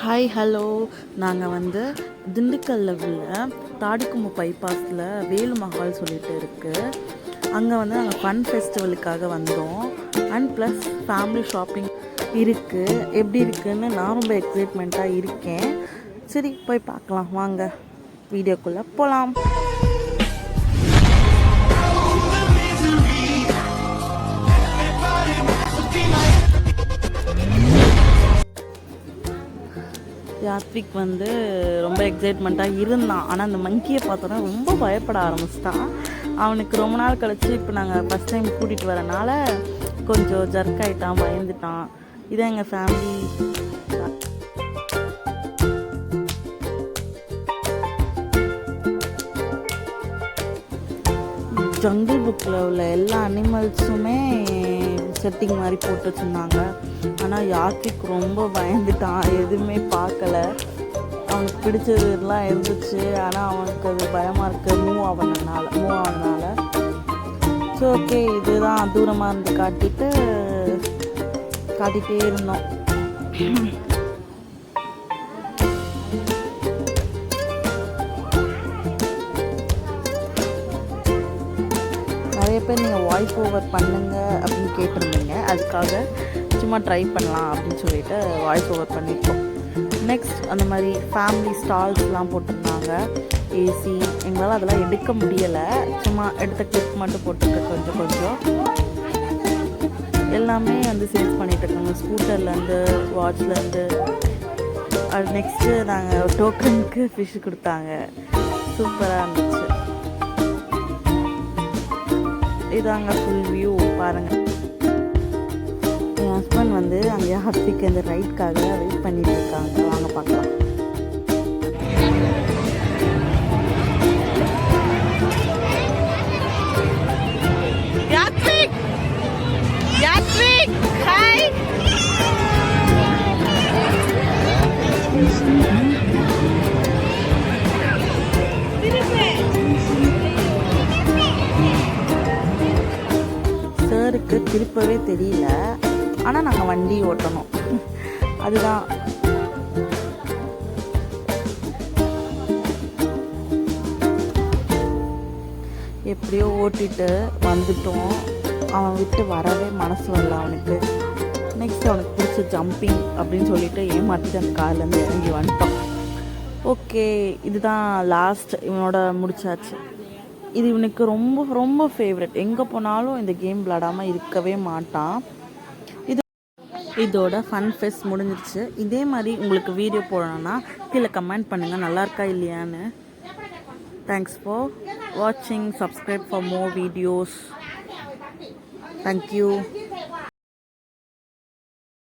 Hi hello. நாங்கள் திண்டுக்கல்லில் உள்ள தாடிக்கும்பு பைபாஸில் வேலு மஹால் சொல்லிட்டு இருக்குது. அங்கே நாங்கள் ஃபன் ஃபெஸ்டிவலுக்காக வந்தோம். அண்ட் ப்ளஸ் ஃபேமிலி ஷாப்பிங் இருக்குது. எப்படி இருக்குதுன்னு நான் ரொம்ப எக்ஸைட்மெண்ட்டாக இருக்கேன். சரி போய் பார்க்கலாம் வாங்க, வீடியோக்குள்ளே போகலாம். யாத்விக் ரொம்ப எக்ஸைட்மெண்ட்டாக இருந்தான். ஆனால் அந்த மங்கியை பார்த்தோன்னா ரொம்ப பயப்பட ஆரம்பிச்சிட்டான். அவனுக்கு ரொம்ப நாள் கழிச்சு இப்போ நாங்கள் ஃபஸ்ட் டைம் கூட்டிகிட்டு வரனால கொஞ்சம் ஜர்க் ஆகிட்டான், பயந்துட்டான். இதான் எங்கள் ஃபேமிலி. ஜங்கிள் புக்கில் உள்ள எல்லா அனிமல்ஸுமே செட்டிங் மாதிரி போட்டு வச்சுருந்தாங்க. ஆனால் யாத்விக் ரொம்ப பயந்துட்டான், எதுவுமே பார்க்கல. அவனுக்கு பிடிச்சதுலாம் இருந்துச்சு, ஆனால் அவனுக்கு அது பயமாக இருக்குது மூவ் ஆனதுனால. ஸோ ஓகே, இதுதான் தூரமாக இருந்து காட்டிகிட்டே இருந்தோம். நிறைய பேர் நீங்கள் வாய்ஸ் ஓவர் பண்ணுங்க அப்படின்னு கேட்டிருந்தீங்க. அதுக்காக சும்மா ட்ரை பண்ணலாம் அப்படின்னு சொல்லிட்டு வாய்ஸ் ஓவர் பண்ணியிருக்கோம். நெக்ஸ்ட் அந்த மாதிரி ஃபேமிலி ஸ்டால்ஸ்லாம் போட்டிருந்தாங்க. ஏசி எங்களால் அதெல்லாம் எடுக்க முடியலை, சும்மா எடுத்த கிளிப் மட்டும் போட்டுருக்க. கொஞ்சம் எல்லாமே சேல்ஸ் பண்ணிகிட்டு இருக்காங்க. ஸ்கூட்டர்லேருந்து வாட்ச்லேருந்து. அது நெக்ஸ்ட்டு நாங்கள் டோக்கனுக்கு ஃபிஷ் கொடுத்தாங்க. சூப்பராக இருந்துச்சு. இதாங்க ஃபுல் வியூ பாருங்கள். என் ஹஸ்பண்ட் அங்கே ஹாப்பிக்கு அந்த ரைட்காக வெயிட் பண்ணிட்டு இருக்காங்க. வாங்க பார்க்கலாம். சாருக்கு திருப்பவே தெரியல, ஆனால் நாங்கள் வண்டி ஓட்டணும். அதுதான் எப்படியோ ஓட்டிட்டு வந்துட்டோம். அவன் விட்டு வரவே மனசு வரல அவனுக்கு. நெக்ஸ்ட் அவனுக்கு பிடிச்ச ஜம்பிங் அப்படின்னு சொல்லிட்டு ஏமாற்றிட்டு அந்த கார்லேருந்து இறங்கி வந்துட்டோம். ஓகே, இதுதான் லாஸ்ட். இவனோட முடிச்சாச்சு. இது இவனுக்கு ரொம்ப ரொம்ப ஃபேவரட். எங்கே போனாலும் இந்த கேம் விளாடாமல் இருக்கவே மாட்டான். இதோட ஃபன் ஃபெஸ்ட் முடிஞ்சிருச்சு. இதே மாதிரி உங்களுக்கு வீடியோ போடணும்னா கீழே கமெண்ட் பண்ணுங்கள் நல்லா இருக்கா இல்லையான்னு. தேங்க்ஸ் ஃபார் வாட்சிங். Subscribe for more videos. Thank you.